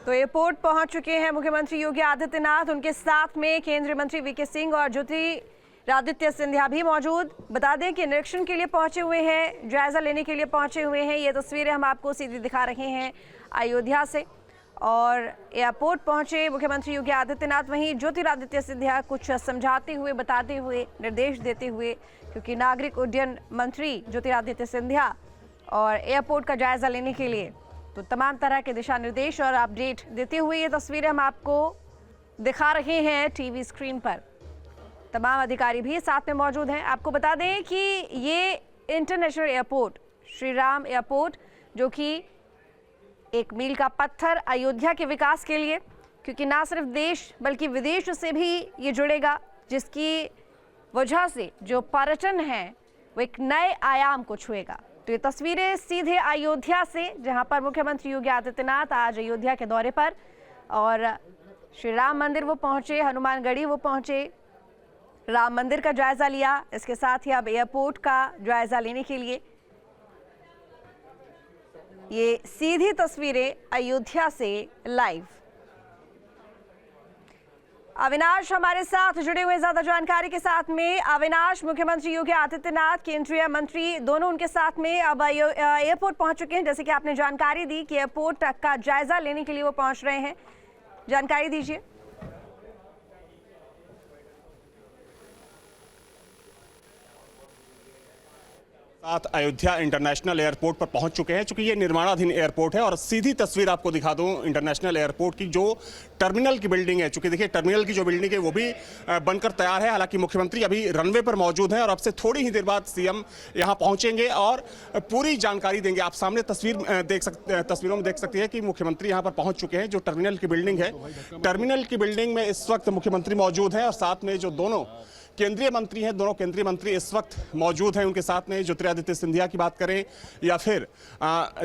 तो एयरपोर्ट पहुंच चुके हैं मुख्यमंत्री योगी आदित्यनाथ। उनके साथ में केंद्रीय मंत्री वीके सिंह और ज्योतिरादित्य सिंधिया भी मौजूद। बता दें कि निरीक्षण के लिए पहुंचे हुए हैं, जायजा लेने के लिए पहुंचे हुए हैं। ये तस्वीरें हम आपको सीधी दिखा रहे हैं अयोध्या से। और एयरपोर्ट पहुंचे मुख्यमंत्री योगी आदित्यनाथ। वहीं ज्योतिरादित्य सिंधिया कुछ समझाते हुए, बताते हुए, निर्देश देते हुए, क्योंकि नागरिक उड्डयन मंत्री ज्योतिरादित्य सिंधिया और एयरपोर्ट का जायजा लेने के लिए तो तमाम तरह के दिशा निर्देश और अपडेट देते हुए ये तस्वीरें हम आपको दिखा रहे हैं टीवी स्क्रीन पर। तमाम अधिकारी भी साथ में मौजूद हैं। आपको बता दें कि ये international airport, Shri Ram airport, जो कि एक मील का पत्थर अयोध्या के विकास के लिए, क्योंकि ना सिर्फ देश बल्कि विदेश से भी ये जुड़ेगा, जिसकी वजह से जो पर्यटन है वो एक नए आयाम को छुएगा। तो ये तस्वीरें सीधे अयोध्या से, जहां पर मुख्यमंत्री योगी आदित्यनाथ आज अयोध्या के दौरे पर, और श्री राम मंदिर वो पहुंचे, हनुमानगढ़ी वो पहुंचे, राम मंदिर का जायजा लिया। इसके साथ ही अब एयरपोर्ट का जायजा लेने के लिए ये सीधी तस्वीरें अयोध्या से लाइव। अविनाश हमारे साथ जुड़े हुए ज्यादा जानकारी के साथ में। अविनाश, मुख्यमंत्री योगी आदित्यनाथ, केंद्रीय मंत्री दोनों उनके साथ में अब एयरपोर्ट पहुंच चुके हैं। जैसे कि आपने जानकारी दी कि एयरपोर्ट का जायजा लेने के लिए वो पहुंच रहे हैं, जानकारी दीजिए। साथ अयोध्या इंटरनेशनल एयरपोर्ट पर पहुंच चुके हैं। चूंकि ये निर्माणाधीन एयरपोर्ट है और सीधी तस्वीर आपको दिखा दूं इंटरनेशनल एयरपोर्ट की, जो टर्मिनल की बिल्डिंग है। चूंकि देखिए टर्मिनल की जो बिल्डिंग है वो भी बनकर तैयार है। हालांकि मुख्यमंत्री अभी रनवे पर मौजूद हैं और अब से थोड़ी ही देर बाद सीएम यहां पहुंचेंगे और पूरी जानकारी देंगे। आप सामने तस्वीरों में देख सकते हैं कि मुख्यमंत्री यहां पर पहुंच चुके हैं। जो टर्मिनल की बिल्डिंग है, टर्मिनल की बिल्डिंग में इस वक्त मुख्यमंत्री मौजूद हैं और साथ में जो दोनों केंद्रीय मंत्री हैं, दोनों केंद्रीय मंत्री इस वक्त मौजूद हैं। उनके साथ में ज्योतिरादित्य सिंधिया की बात करें या फिर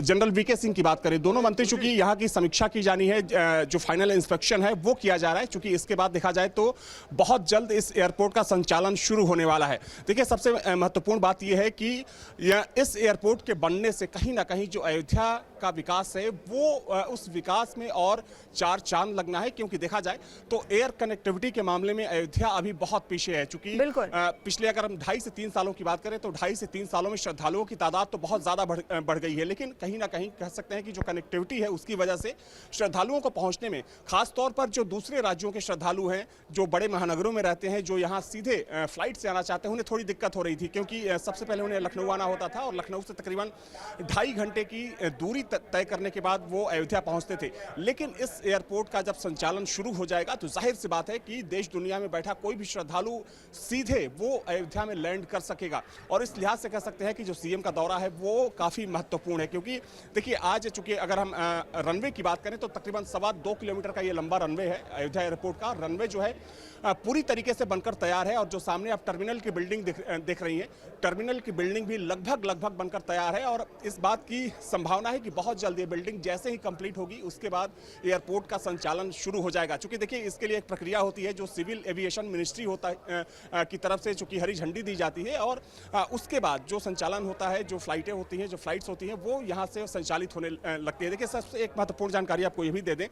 जनरल वीके सिंह की बात करें, दोनों मंत्री, चूंकि यहाँ की समीक्षा की जानी है, जो फाइनल इंस्पेक्शन है वो किया जा रहा है। चूंकि इसके बाद देखा जाए तो बहुत जल्द इस एयरपोर्ट का संचालन शुरू होने वाला है। देखिए सबसे महत्वपूर्ण बात यह है कि इस एयरपोर्ट के बनने से कहीं ना कहीं जो अयोध्या का विकास है वो उस विकास में और चार चांद लगना है। क्योंकि देखा जाए तो एयर कनेक्टिविटी के मामले में अयोध्या अभी बहुत पीछे है। पिछले अगर हम 2.5 से 3 सालों की बात करें तो 2.5 से 3 सालों में श्रद्धालुओं की तादाद तो बहुत ज्यादा बढ़ गई है, लेकिन कहीं ना कहीं कह सकते हैं कि जो कनेक्टिविटी है उसकी वजह से श्रद्धालुओं को पहुंचने में, खासतौर पर जो दूसरे राज्यों के श्रद्धालु हैं, जो बड़े महानगरों में रहते हैं, जो यहाँ सीधे फ्लाइट से आना चाहते हैं, उन्हें थोड़ी दिक्कत हो रही थी। क्योंकि सबसे पहले उन्हें लखनऊ आना होता था और लखनऊ से तकरीबन 2.5 घंटे की दूरी तय करने के बाद वो अयोध्या पहुंचते थे। लेकिन इस एयरपोर्ट का जब संचालन शुरू हो जाएगा तो जाहिर सी बात है कि देश दुनिया में बैठा कोई भी श्रद्धालु सीधे वो अयोध्या में लैंड कर सकेगा। और इस लिहाज से कह सकते हैं कि जो सीएम का दौरा है वो काफी महत्वपूर्ण है। क्योंकि देखिए आज चूंकि अगर हम रनवे की बात करें तो तकरीबन 2.25 किलोमीटर का ये लंबा रनवे है अयोध्या एयरपोर्ट का। रनवे जो है पूरी तरीके से बनकर तैयार है और जो सामने आप टर्मिनल की बिल्डिंग देख रही है, टर्मिनल की बिल्डिंग भी लगभग बनकर तैयार है। और इस बात की संभावना है कि बहुत जल्द ये बिल्डिंग जैसे ही कंप्लीट होगी उसके बाद एयरपोर्ट का संचालन शुरू हो जाएगा। चूंकि देखिए इसके लिए एक प्रक्रिया होती है, जो सिविल एविएशन मिनिस्ट्री होता है की तरफ से चूंकि हरी झंडी दी जाती है और उसके बाद जो संचालन होता है, जो फ्लाइटें होती हैं, जो फ्लाइट्स होती हैं, वो यहाँ से संचालित होने लगती है। देखिए सबसे एक महत्वपूर्ण जानकारी आपको ये भी दे दें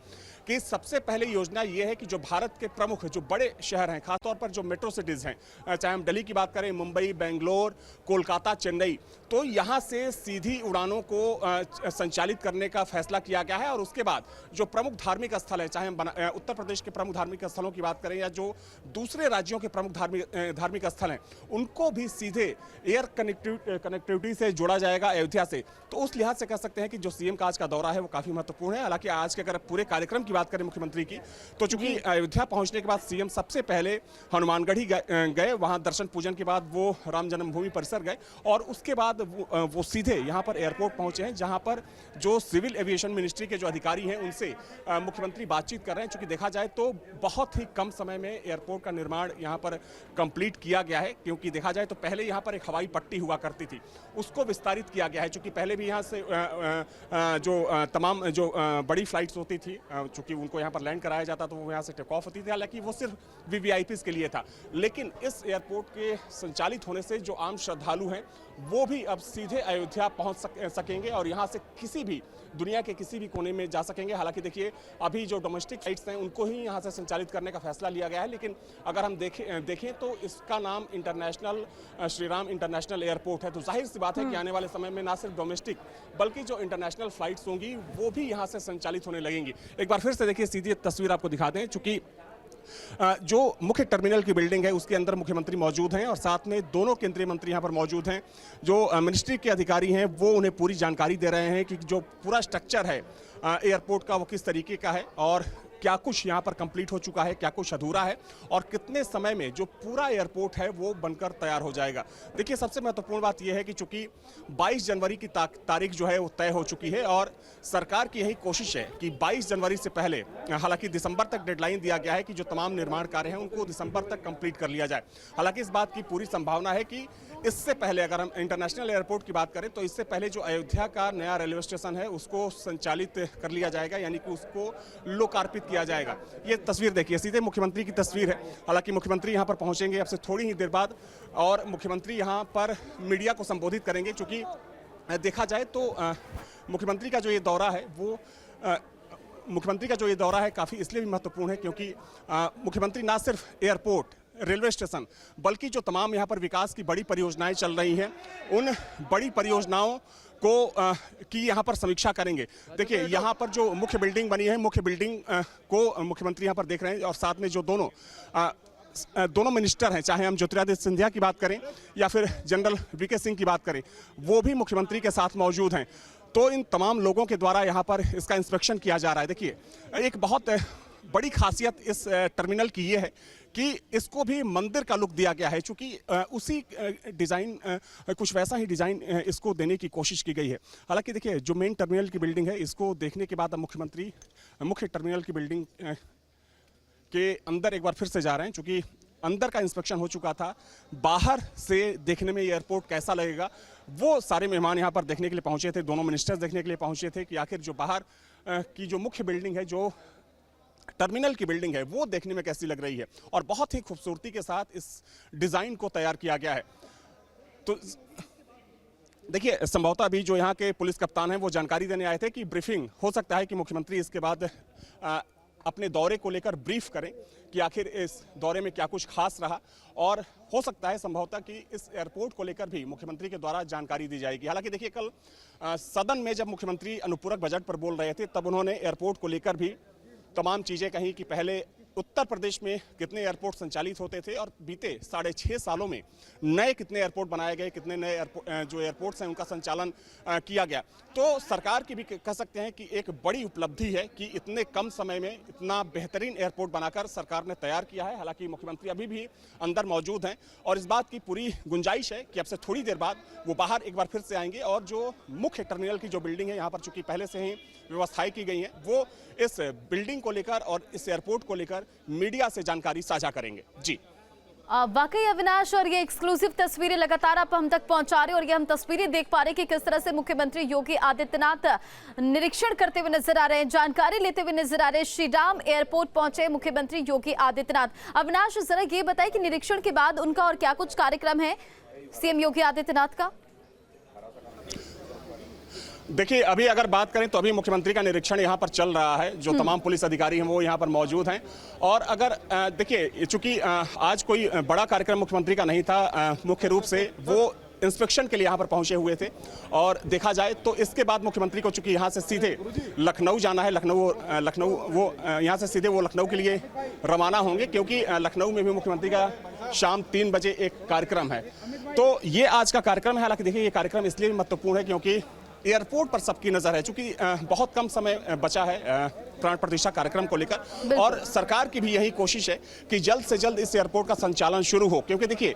कि सबसे पहले योजना ये है कि जो भारत के प्रमुख जो बड़े शहर हैं, खासतौर पर जो मेट्रो सिटीज हैं, चाहे हम दिल्ली की बात करें, मुंबई, बेंगलोर, कोलकाता, चेन्नई, तो यहाँ से सीधी उड़ानों को संचालित करने का फैसला किया गया है। और उसके बाद जो प्रमुख धार्मिक स्थल है, चाहे हम उत्तर प्रदेश के प्रमुख धार्मिक स्थलों की बात करें या जो दूसरे राज्यों के प्रमुख धार्मिक स्थल हैं, उनको भी सीधे एयर कनेक्टिविटी से जोड़ा जाएगा अयोध्या से। तो उस लिहाज से कह सकते हैं कि जो सीएम का आज का दौरा है वो काफी महत्वपूर्ण है। हालांकि आज के अगर पूरे कार्यक्रम की बात करें मुख्यमंत्री की, तो चूंकि अयोध्या पहुंचने के बाद सीएम सबसे पहले हनुमानगढ़ी गए, वहां दर्शन पूजन के बाद वो राम जन्मभूमि परिसर गए और उसके बाद वो सीधे यहाँ पर एयरपोर्ट पहुंचे हैं, जहां पर जो सिविल एविएशन मिनिस्ट्री के जो अधिकारी हैं उनसे मुख्यमंत्री बातचीत कर रहे हैं। चूंकि देखा जाए तो बहुत ही कम समय में एयरपोर्ट का निर्माण यहाँ पर कंप्लीट किया गया है। क्योंकि देखा जाए तो पहले यहाँ पर एक हवाई पट्टी हुआ करती थी, उसको विस्तारित किया गया है। चूंकि पहले भी यहाँ से तमाम जो बड़ी फ्लाइट्स होती थी, चूंकि उनको यहाँ पर लैंड कराया जाता तो वो यहाँ से टेक ऑफ होती थी। हालांकि वो सिर्फ वीवीआईपीज़ के लिए था। लेकिन इस एयरपोर्ट के संचालित होने से जो आम श्रद्धालु हैं वो भी अब सीधे अयोध्या पहुंच सकेंगे और यहाँ से किसी भी दुनिया के किसी भी कोने में जा सकेंगे। हालांकि देखिए अभी जो डोमेस्टिक फ्लाइट्स हैं उनको ही यहाँ से संचालित करने का फैसला लिया गया है, लेकिन अगर हम देखें तो इसका नाम international Shri Ram international airport है। तो जाहिर सी बात है कि आने वाले समय में ना सिर्फ डोमेस्टिक बल्कि जो इंटरनेशनल फ्लाइट्स होंगी वो भी यहाँ से संचालित होने लगेंगी। एक बार फिर से देखिए सीधी तस्वीर आपको दिखा दें, चूंकि जो मुख्य टर्मिनल की बिल्डिंग है उसके अंदर मुख्यमंत्री मौजूद हैं और साथ में दोनों केंद्रीय मंत्री यहां पर मौजूद हैं। जो मिनिस्ट्री के अधिकारी हैं वो उन्हें पूरी जानकारी दे रहे हैं कि जो पूरा स्ट्रक्चर है एयरपोर्ट का वो किस तरीके का है और क्या कुछ यहाँ पर कंप्लीट हो चुका है, क्या कुछ अधूरा है और कितने समय में जो पूरा एयरपोर्ट है वो बनकर तैयार हो जाएगा। देखिए सबसे महत्वपूर्ण बात यह है कि चूंकि 22 जनवरी की तारीख जो है वो तय हो चुकी है और सरकार की यही कोशिश है कि 22 जनवरी से पहले, हालांकि दिसंबर तक डेडलाइन दिया गया है कि जो तमाम निर्माण कार्य हैं उनको दिसंबर तक कंप्लीट कर लिया जाए। हालांकि इस बात की पूरी संभावना है कि इससे पहले अगर हम इंटरनेशनल एयरपोर्ट की बात करें तो इससे पहले जो अयोध्या का नया रेलवे स्टेशन है उसको संचालित कर लिया जाएगा, यानी कि उसको लोकार्पित किया जाएगा। ये तस्वीर देखिए सीधे मुख्यमंत्री की तस्वीर है। हालांकि मुख्यमंत्री यहां पर पहुंचेंगे अब से थोड़ी ही देर बाद और मुख्यमंत्री यहां पर मीडिया को संबोधित करेंगे। चूंकि देखा जाए तो मुख्यमंत्री का जो ये दौरा है वो काफ़ी इसलिए भी महत्वपूर्ण है क्योंकि मुख्यमंत्री ना सिर्फ एयरपोर्ट, रेलवे स्टेशन बल्कि जो तमाम यहाँ पर विकास की बड़ी परियोजनाएं चल रही हैं उन बड़ी परियोजनाओं की यहाँ पर समीक्षा करेंगे। देखिए यहाँ पर जो मुख्य बिल्डिंग बनी है, मुख्य बिल्डिंग को मुख्यमंत्री यहाँ पर देख रहे हैं और साथ में जो दोनों मिनिस्टर हैं, चाहे हम ज्योतिरादित्य सिंधिया की बात करें या फिर जनरल वीके सिंह की बात करें, वो भी मुख्यमंत्री के साथ मौजूद हैं। तो इन तमाम लोगों के द्वारा यहाँ पर इसका इंस्पेक्शन किया जा रहा है। देखिए एक बहुत बड़ी खासियत इस टर्मिनल की ये है कि इसको भी मंदिर का लुक दिया गया है, चूंकि उसी डिज़ाइन कुछ वैसा ही डिज़ाइन इसको देने की कोशिश की गई है। हालांकि देखिए जो मेन टर्मिनल की बिल्डिंग है इसको देखने के बाद अब मुख्यमंत्री मुख्य टर्मिनल की बिल्डिंग के अंदर एक बार फिर से जा रहे हैं, चूंकि अंदर का इंस्पेक्शन हो चुका था। बाहर से देखने में ये एयरपोर्ट कैसा लगेगा वो सारे मेहमान यहाँ पर देखने के लिए पहुँचे थे, दोनों मिनिस्टर्स देखने के लिए पहुँचे थे कि आखिर जो बाहर की जो मुख्य बिल्डिंग है, जो टर्मिनल की बिल्डिंग है वो देखने में कैसी लग रही है और बहुत ही खूबसूरती के साथ इस डिज़ाइन को तैयार किया गया है। तो देखिए संभवतः अभी जो यहाँ के पुलिस कप्तान हैं वो जानकारी देने आए थे कि ब्रीफिंग हो सकता है कि मुख्यमंत्री इसके बाद अपने दौरे को लेकर ब्रीफ करें कि आखिर इस दौरे में क्या कुछ खास रहा और हो सकता है संभवतः कि इस एयरपोर्ट को लेकर भी मुख्यमंत्री के द्वारा जानकारी दी जाएगी। हालांकि देखिए कल सदन में जब मुख्यमंत्री अनुपूरक बजट पर बोल रहे थे तब उन्होंने एयरपोर्ट को लेकर भी तमाम चीज़ें कहीं कि पहले उत्तर प्रदेश में कितने एयरपोर्ट संचालित होते थे और बीते 6.5 सालों में नए कितने एयरपोर्ट बनाए गए, कितने नए जो एयरपोर्ट्स हैं उनका संचालन किया गया। तो सरकार की भी कह सकते हैं कि एक बड़ी उपलब्धि है कि इतने कम समय में इतना बेहतरीन एयरपोर्ट बनाकर सरकार ने तैयार किया है। हालांकि मुख्यमंत्री अभी भी अंदर मौजूद हैं और इस बात की पूरी गुंजाइश है कि अब से थोड़ी देर बाद वो बाहर एक बार फिर से आएंगे और जो मुख्य टर्मिनल की जो बिल्डिंग है यहाँ पर चूंकि पहले से ही व्यवस्थाएं की गई हैं वो इस बिल्डिंग को लेकर और इस एयरपोर्ट को लेकर मीडिया से जानकारी साझा करेंगे। जी वाकई अविनाश, और ये एक्सक्लूसिव तस्वीरें लगातार आप हम तक पहुंचा रहे और ये हम तस्वीरें देख पा रहे कि किस तरह से मुख्यमंत्री योगी आदित्यनाथ निरीक्षण करते हुए नजर आ रहे हैं, जानकारी लेते हुए नजर आ रहे हैं। श्री राम एयरपोर्ट पहुंचे मुख्यमंत्री योगी आदित्यनाथ। अविनाश जरा ये बताएं कि निरीक्षण के बाद उनका और क्या कुछ कार्यक्रम है सीएम योगी आदित्यनाथ का? देखिए अभी अगर बात करें तो अभी मुख्यमंत्री का निरीक्षण यहाँ पर चल रहा है, जो तमाम पुलिस अधिकारी हैं वो यहाँ पर मौजूद हैं। और अगर देखिए चूंकि आज कोई बड़ा कार्यक्रम मुख्यमंत्री का नहीं था, मुख्य रूप से वो इंस्पेक्शन के लिए यहाँ पर पहुँचे हुए थे और देखा जाए तो इसके बाद मुख्यमंत्री को चूंकि यहाँ से सीधे लखनऊ जाना है, लखनऊ वो यहाँ से सीधे वो लखनऊ के लिए रवाना होंगे क्योंकि लखनऊ में भी मुख्यमंत्री का शाम 3 बजे एक कार्यक्रम है। तो ये आज का कार्यक्रम है। हालांकि देखिए ये कार्यक्रम इसलिए भी महत्वपूर्ण है क्योंकि एयरपोर्ट पर सबकी नजर है, चूंकि बहुत कम समय बचा है प्राण प्रतिष्ठा कार्यक्रम को लेकर और सरकार की भी यही कोशिश है कि जल्द से जल्द इस एयरपोर्ट का संचालन शुरू हो। क्योंकि देखिए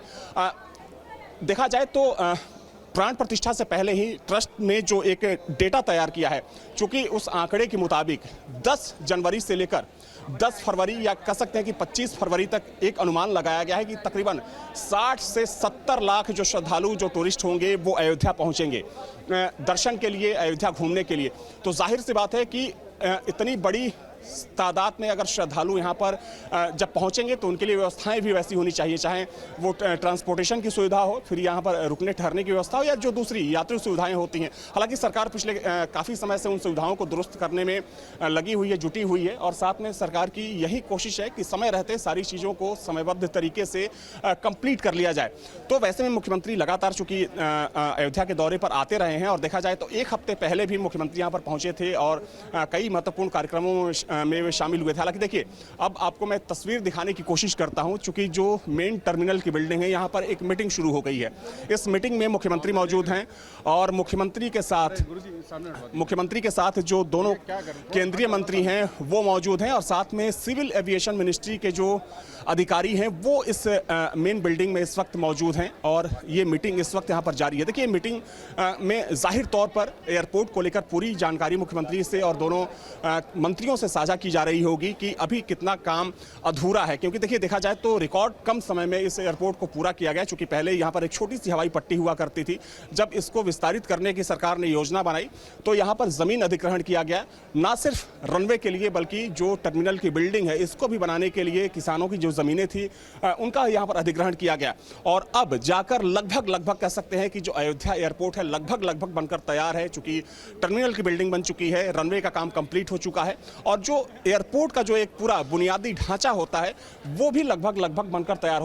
देखा जाए तो प्राण प्रतिष्ठा से पहले ही ट्रस्ट ने जो एक डेटा तैयार किया है, चूंकि उस आंकड़े के मुताबिक 10 जनवरी से लेकर 10 फरवरी या कह सकते हैं कि 25 फरवरी तक एक अनुमान लगाया गया है कि तकरीबन 60 से 70 लाख जो श्रद्धालु, जो टूरिस्ट होंगे वो अयोध्या पहुंचेंगे दर्शन के लिए, अयोध्या घूमने के लिए। तो जाहिर सी बात है कि इतनी बड़ी तादाद में अगर श्रद्धालु यहाँ पर जब पहुँचेंगे तो उनके लिए व्यवस्थाएं भी वैसी होनी चाहिए, चाहे वो ट्रांसपोर्टेशन की सुविधा हो, फिर यहाँ पर रुकने ठहरने की व्यवस्था हो, या जो दूसरी यात्री सुविधाएं होती हैं। हालांकि सरकार पिछले काफ़ी समय से उन सुविधाओं को दुरुस्त करने में लगी हुई है, जुटी हुई है, और साथ में सरकार की यही कोशिश है कि समय रहते सारी चीज़ों को समयबद्ध तरीके से कंप्लीट कर लिया जाए। तो वैसे में मुख्यमंत्री लगातार चूंकि अयोध्या के दौरे पर आते रहे हैं, और देखा जाए तो एक हफ्ते पहले भी मुख्यमंत्री यहाँ पर पहुंचे थे और कई महत्वपूर्ण कार्यक्रमों में वे शामिल हुए थे। हालांकि देखिए, अब आपको मैं तस्वीर दिखाने की कोशिश करता हूं, चूंकि जो मेन टर्मिनल की बिल्डिंग है, यहाँ पर एक मीटिंग शुरू हो गई है। इस मीटिंग में मुख्यमंत्री मौजूद हैं, और मुख्यमंत्री के साथ जो दोनों केंद्रीय मंत्री हैं वो मौजूद हैं, और साथ में सिविल एविएशन मिनिस्ट्री के जो अधिकारी हैं वो इस मेन बिल्डिंग में इस वक्त मौजूद हैं, और ये मीटिंग इस वक्त यहाँ पर जारी है। देखिए, मीटिंग में जाहिर तौर पर एयरपोर्ट को लेकर पूरी जानकारी मुख्यमंत्री से और दोनों मंत्रियों से साझा की जा रही होगी कि अभी कितना काम अधूरा है, क्योंकि देखिए, देखा जाए तो रिकॉर्ड कम समय में इस एयरपोर्ट को पूरा किया गया। चूंकि पहले यहाँ पर एक छोटी सी हवाई पट्टी हुआ करती थी, जब इसको विस्तारित करने की सरकार ने योजना बनाई तो यहाँ पर जमीन अधिग्रहण किया गया, ना सिर्फ रनवे के लिए बल्कि जो टर्मिनल की बिल्डिंग है इसको भी बनाने के लिए किसानों की जो जमीनें थी उनका यहाँ पर अधिग्रहण किया गया। और अब जाकर लगभग कह सकते हैं कि जो अयोध्या एयरपोर्ट है लगभग बनकर तैयार है, चूंकि टर्मिनल की बिल्डिंग बन चुकी है, रनवे का काम कंप्लीट हो चुका है, और जो एयरपोर्ट का जो एक पूरा बुनियादी ढांचा होता है वो भी लगभग बनकर तैयार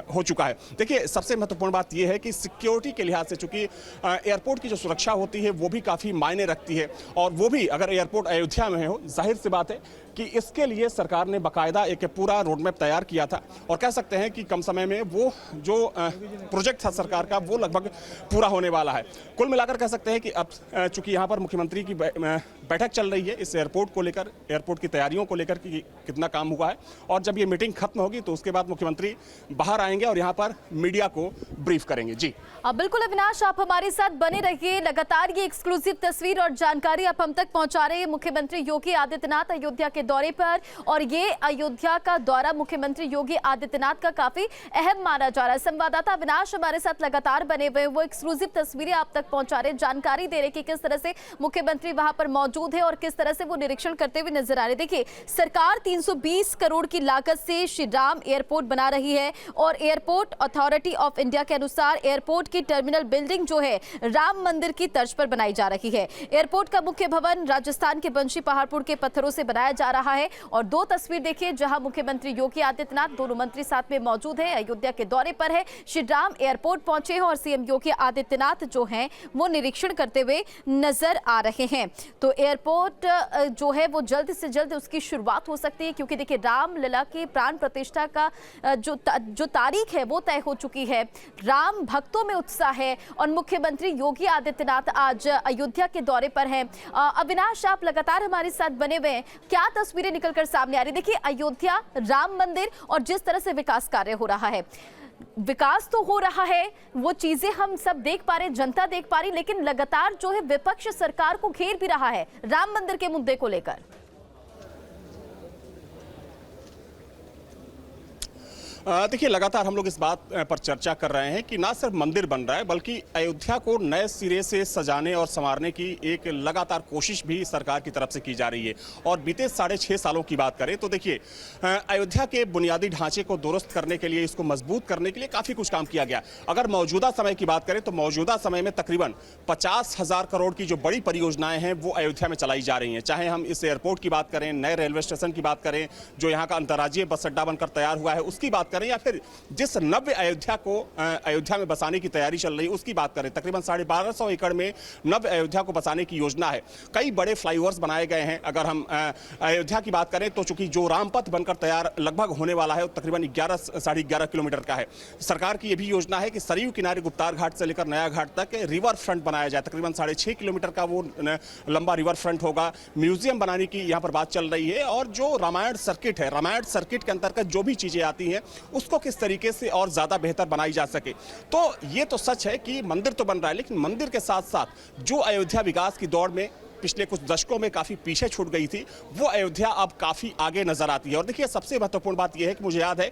हो चुका है। देखिए, सबसे महत्वपूर्ण बात यह है कि सिक्योरिटी के लिहाज से चूंकि एयरपोर्ट की जो सुरक्षा होती है वो भी काफ़ी मायने रखती है, और वो भी अगर एयरपोर्ट अयोध्या में हो, जाहिर सी बात है कि इसके लिए सरकार ने बाकायदा एक पूरा रोड मैप तैयार किया था, और कह सकते हैं कि कम समय में वो जो प्रोजेक्ट था सरकार का वो लगभग पूरा होने वाला है। कुल मिलाकर कह सकते हैं कि अब चूंकि यहाँ पर मुख्यमंत्री की बैठक चल रही है इस एयरपोर्ट को लेकर, एयरपोर्ट की तैयारियों को लेकर कि कितना काम हुआ है, और जब ये मीटिंग खत्म होगी तो उसके बाद मुख्यमंत्री बाहर आएंगे और यहाँ पर मीडिया को ब्रीफ करेंगे। जी बिल्कुल अविनाश, आप हमारे साथ बने रहिए। लगातार ये एक्सक्लूसिव तस्वीर और जानकारी आप हम तक पहुंचा रहे हैं। मुख्यमंत्री योगी आदित्यनाथ अयोध्या के दौरे पर, और ये अयोध्या का दौरा मुख्यमंत्री योगी आदित्यनाथ का काफी अहम माना जा रहा है। संवाददाता अविनाश हमारे साथ लगातार बने हुए, वो एक्सक्लूसिव तस्वीरें आप तक पहुंचा रहे, जानकारी दे रहे कि किस तरह से मुख्यमंत्री वहां पर मौजूद है और किस तरह से वो निरीक्षण करते हुए नजर आ रहे। देखिए, सरकार 320 करोड़ की लागत से श्री राम एयरपोर्ट बना रही है, और एयरपोर्ट अथॉरिटी ऑफ इंडिया के अनुसार एयरपोर्ट की टर्मिनल बिल्डिंग जो है राम मंदिर की तर्ज पर बनाई जा रही है। एयरपोर्ट का मुख्य भवन राजस्थान के बंशी पहाड़पुर के पत्थरों से बनाया जा रहा है, और दो तस्वीर देखिए जहां मुख्यमंत्री योगी आदित्यनाथ, दोनों मंत्री साथ में मौजूद हैं, अयोध्या के दौरे पर है, श्री राम एयरपोर्ट पहुंचे हैं, और सीएम योगी आदित्यनाथ जो हैं वो निरीक्षण करते हुए नजर आ रहे हैं। तो एयरपोर्ट जो है वो जल्द से जल्द उसकी शुरुआत हो सकती है, क्योंकि देखिए, रामलला के प्राण प्रतिष्ठा का जो तारीख है वो तय हो चुकी है। राम भक्तों में उत्साह है, और मुख्यमंत्री योगी आदित्यनाथ आज अयोध्या के दौरे पर हैं। अविनाश, आप लगातार हमारे साथ बने हुए हैं, क्या तस्वीरें निकलकर सामने आ रही? देखिए, अयोध्या, राम मंदिर, और जिस तरह से विकास कार्य हो रहा है, विकास तो हो रहा है, वो चीजें हम सब देख पा रहे, जनता देख पा रही, लेकिन लगातार जो है विपक्ष सरकार को घेर भी रहा है राम मंदिर के मुद्दे को लेकर। देखिए, लगातार हम लोग इस बात पर चर्चा कर रहे हैं कि ना सिर्फ मंदिर बन रहा है बल्कि अयोध्या को नए सिरे से सजाने और संवारने की एक लगातार कोशिश भी सरकार की तरफ से की जा रही है। और बीते 6.5 सालों की बात करें तो देखिए, अयोध्या के बुनियादी ढांचे को दुरुस्त करने के लिए, इसको मजबूत करने के लिए काफ़ी कुछ काम किया गया। अगर मौजूदा समय की बात करें तो मौजूदा समय में तकरीबन 50,000 करोड़ की जो बड़ी परियोजनाएं हैं वो अयोध्या में चलाई जा रही हैं। चाहे हम इस एयरपोर्ट की बात करें, नए रेलवे स्टेशन की बात करें, जो यहाँ का अंतर्राज्यीय बस अड्डा बनकर तैयार हुआ है उसकी बात करें, या फिर जिस नव्य अयोध्या को अयोध्या में बसाने की तैयारी चल रही है उसकी बात करें, तकरीबन 1250 एकड़ में नव्य अयोध्या को बसाने की योजना है। कई बड़े फ्लाईओवर्स बनाए गए हैं। अगर हम अयोध्या की बात करें तो चूंकि जो रामपथ बनकर तैयार लगभग होने वाला है वो तकरीबन 11 11.5 किलोमीटर का है। सरकार की यह भी योजना है कि सरयू किनारे गुप्तार घाट से लेकर नया घाट तक रिवर फ्रंट बनाया जाए। तकरीबन 6.5 किलोमीटर का वो लंबा रिवर फ्रंट होगा। म्यूजियम बनाने की यहाँ पर बात चल रही है, और जो रामायण सर्किट है, रामायण सर्किट के अंतर्गत जो भी चीजें आती हैं उसको किस तरीके से और ज्यादा बेहतर बनाई जा सके। तो ये तो सच है कि मंदिर तो बन रहा है, लेकिन मंदिर के साथ साथ जो अयोध्या विकास की दौड़ में पिछले कुछ दशकों में काफ़ी पीछे छूट गई थी, वो अयोध्या अब काफ़ी आगे नजर आती है। और देखिए, सबसे महत्वपूर्ण बात यह है कि मुझे याद है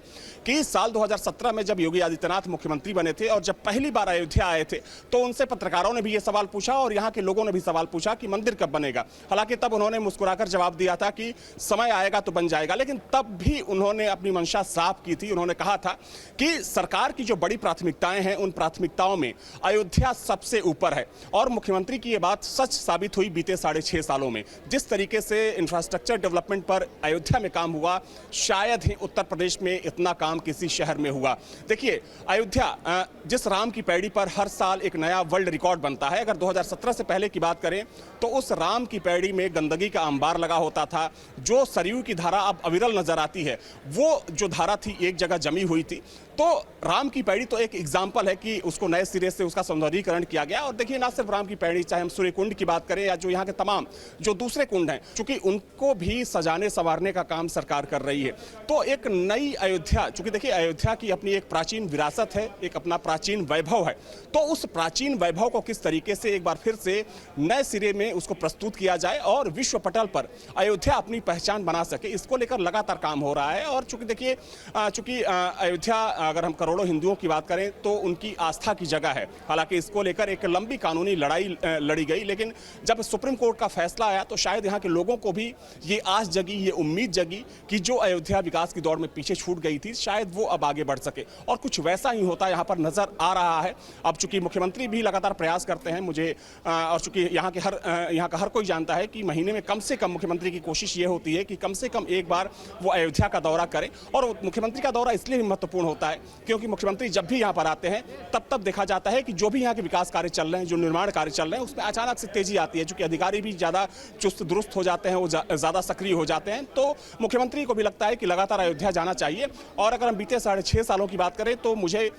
कि साल 2017 में जब योगी आदित्यनाथ मुख्यमंत्री बने थे और जब पहली बार अयोध्या आए थे, तो उनसे पत्रकारों ने भी ये सवाल पूछा और यहाँ के लोगों ने भी सवाल पूछा कि मंदिर कब बनेगा। हालांकि तब उन्होंने मुस्कुराकर जवाब दिया था कि समय आएगा तो बन जाएगा, लेकिन तब भी उन्होंने अपनी मंशा साफ की थी। उन्होंने कहा था कि सरकार की जो बड़ी प्राथमिकताएं हैं, उन प्राथमिकताओं में अयोध्या सबसे ऊपर है। और मुख्यमंत्री की ये बात सच साबित हुई बीते 6.5 सालों में। जिस तरीके से इंफ्रास्ट्रक्चर डेवलपमेंट पर अयोध्या में काम हुआ, शायद ही उत्तर प्रदेश में इतना काम किसी शहर में हुआ। देखिए, अयोध्या जिस राम की पैड़ी पर हर साल एक नया वर्ल्ड रिकॉर्ड बनता है, अगर 2017 से पहले की बात करें तो उस राम की पैड़ी में गंदगी का अंबार लगा होता था। जो सरयू की धारा अब अविरल नजर आती है, वो जो धारा थी एक जगह जमी हुई थी। तो राम की पैड़ी तो एक एग्जाम्पल है कि उसको नए सिरे से उसका सौंदर्यीकरण किया गया। और देखिए, ना सिर्फ राम की पैड़ी, चाहे हम सूर्य कुंड की बात करें या जो यहाँ के तमाम जो दूसरे कुंड हैं, चूंकि उनको भी सजाने संवारने का काम सरकार कर रही है। तो एक नई अयोध्या, चूंकि देखिए अयोध्या की अपनी एक प्राचीन विरासत है, एक अपना प्राचीन वैभव है, तो उस प्राचीन वैभव को किस तरीके से एक बार फिर से नए सिरे में उसको प्रस्तुत किया जाए और विश्व पटल पर अयोध्या अपनी पहचान बना सके, इसको लेकर लगातार काम हो रहा है। और चूंकि देखिए, चूंकि अयोध्या, अगर हम करोड़ों हिंदुओं की बात करें तो उनकी आस्था की जगह है। हालांकि इसको लेकर एक लंबी कानूनी लड़ाई लड़ी गई, लेकिन जब सुप्रीम कोर्ट का फैसला आया तो शायद यहाँ के लोगों को भी ये आस जगी, ये उम्मीद जगी कि जो अयोध्या विकास की दौड़ में पीछे छूट गई थी, शायद वो अब आगे बढ़ सके। और कुछ वैसा ही होता यहाँ पर नजर आ रहा है। अब चूंकि मुख्यमंत्री भी लगातार प्रयास करते हैं, मुझे और चूंकि यहाँ का हर कोई जानता है कि महीने में कम से कम मुख्यमंत्री की कोशिश ये होती है कि कम से कम एक बार वो अयोध्या का दौरा करें। और मुख्यमंत्री का दौरा इसलिए भी महत्वपूर्ण होता है क्योंकि मुख्यमंत्री जब भी यहाँ पर आते हैं तब देखा जाता है कि जो भी यहाँ के विकास कार्य चल रहे हैं, जो निर्माण कार्य चल रहे हैं, उसमें अचानक से तेजी आती है। चूंकि अधिकारी भी ज़्यादा चुस्त दुरुस्त हो जाते हैं, वो ज़्यादा सक्रिय हो जाते हैं, तो मुख्यमंत्री को भी लगता है कि लगातार अयोध्या जाना चाहिए। और अगर हम बीते 6.5 सालों की बात करें तो मुझे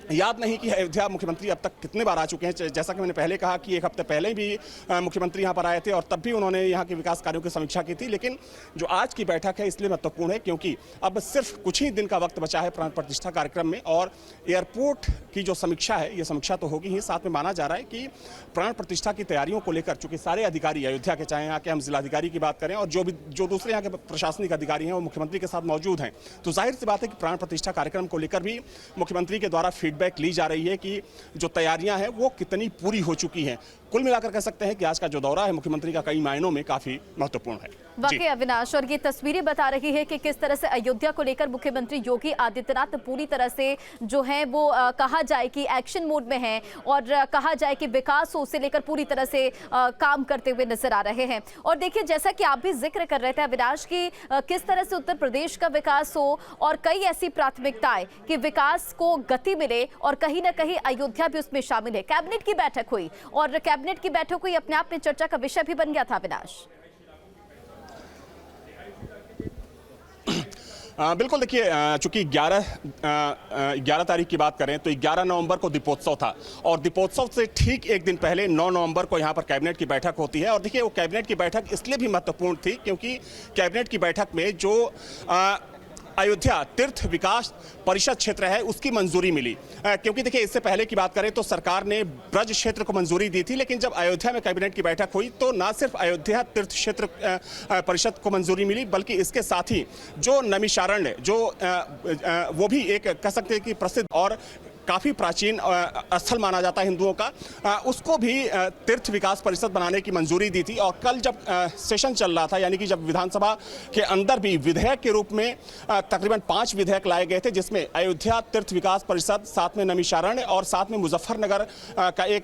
याद नहीं कि अयोध्या मुख्यमंत्री अब तक कितने बार आ चुके हैं। जैसा कि मैंने पहले कहा कि एक हफ्ते पहले भी मुख्यमंत्री यहाँ पर आए थे और तब भी उन्होंने यहाँ के विकास कार्यों की समीक्षा की थी। लेकिन जो आज की बैठक है इसलिए महत्वपूर्ण है क्योंकि अब सिर्फ कुछ ही दिन का वक्त बचा है प्राण प्रतिष्ठा कार्यक्रम में, और एयरपोर्ट की जो समीक्षा है, ये समीक्षा तो होगी ही, साथ में माना जा रहा है कि प्राण प्रतिष्ठा की तैयारियों को लेकर चूंकि सारे अधिकारी अयोध्या के, चाहे यहाँ के हम जिलाधिकारी की बात करें और जो दूसरे यहाँ के प्रशासनिक अधिकारी हैं, वो मुख्यमंत्री के साथ मौजूद हैं। तो जाहिर सी बात है कि प्राण प्रतिष्ठा कार्यक्रम को लेकर भी मुख्यमंत्री के द्वारा फीडबैक ली जा रही है कि जो तैयारियां हैं वो कितनी पूरी हो चुकी हैं। कुल मिलाकर कह सकते हैं कि आज का जो दौरा है मुख्यमंत्री का कई मायनों में काफी महत्वपूर्ण है। वाकई अविनाश, और ये तस्वीरें बता रही है कि किस तरह से अयोध्या को लेकर मुख्यमंत्री योगी आदित्यनाथ पूरी तरह से जो है वो कहा जाए कि एक्शन मोड में है और कहा जाए कि विकास हो से लेकर पूरी तरह से काम करते हुए नजर आ रहे हैं। और देखिए, जैसा कि आप भी जिक्र कर रहे थे अविनाश की, किस तरह से उत्तर प्रदेश का विकास हो और कई ऐसी प्राथमिकताएं कि विकास को गति मिले और कहीं ना कहीं अयोध्या भी उसमें शामिल है। कैबिनेट की बैठक हुई और कैबिनेट की बैठक हुई अपने आप में चर्चा का विषय भी बन गया था अविनाश। बिल्कुल, देखिए, चूंकि 11 तारीख की बात करें तो 11 नवंबर को दीपोत्सव था और दीपोत्सव से ठीक एक दिन पहले 9 नवंबर को यहाँ पर कैबिनेट की बैठक होती है। और देखिए, वो कैबिनेट की बैठक इसलिए भी महत्वपूर्ण थी क्योंकि कैबिनेट की बैठक में जो अयोध्या तीर्थ विकास परिषद क्षेत्र है उसकी मंजूरी मिली। क्योंकि देखिए, इससे पहले की बात करें तो सरकार ने ब्रज क्षेत्र को मंजूरी दी थी, लेकिन जब अयोध्या में कैबिनेट की बैठक हुई तो ना सिर्फ अयोध्या तीर्थ क्षेत्र परिषद को मंजूरी मिली, बल्कि इसके साथ ही जो नैमिषारण्य, जो वो भी एक कह सकते हैं कि प्रसिद्ध और काफ़ी प्राचीन स्थल माना जाता है हिंदुओं का, उसको भी तीर्थ विकास परिषद बनाने की मंजूरी दी थी। और कल जब सेशन चल रहा था, यानी कि जब विधानसभा के अंदर भी विधेयक के रूप में तकरीबन 5 विधेयक लाए गए थे, जिसमें अयोध्या तीर्थ विकास परिषद, साथ में नैमिषारण्य और साथ में मुजफ्फरनगर का एक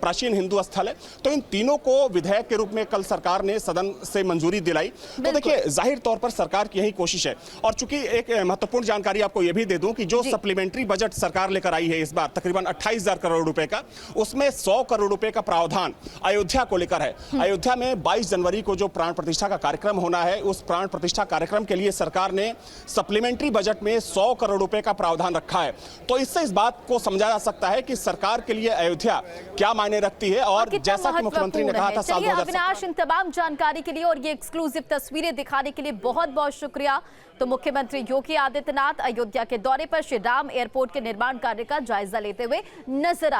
प्राचीन हिंदू स्थल है, तो इन तीनों को विधेयक के रूप में कल सरकार ने सदन से मंजूरी दिलाई। तो देखिए, जाहिर तौर पर सरकार की यही कोशिश है। और चूंकि एक महत्वपूर्ण जानकारी आपको यह भी दे दूं कि जो सप्लीमेंट्री बजट सरकार लेकर आई है इस बार तकरीबन 28,000 करोड़ रुपए का, उसमें 100 करोड़ रुपए का प्रावधान अयोध्या को लेकर है। अयोध्या में 22 जनवरी को जो प्राण प्रतिष्ठा का कार्यक्रम होना है, उस प्राण प्रतिष्ठा कार्यक्रम के लिए सरकार ने सप्लीमेंट्री बजट में 100 करोड़ रुपए का प्रावधान रखा है। तो इससे इस बात को समझा जा सकता है कि सरकार के लिए अयोध्या क्या मायने रखती है। और जैसा कि मुख्यमंत्री ने कहा था साल 2017। अविनाश, इन तमाम जानकारी के लिए और ये एक्सक्लूसिव तस्वीरें दिखाने के लिए बहुत बहुत शुक्रिया। तो मुख्यमंत्री योगी आदित्यनाथ अयोध्या के दौरे पर श्री राम एयरपोर्ट के निर्माण कार्य का जायजा लेते हुए नजर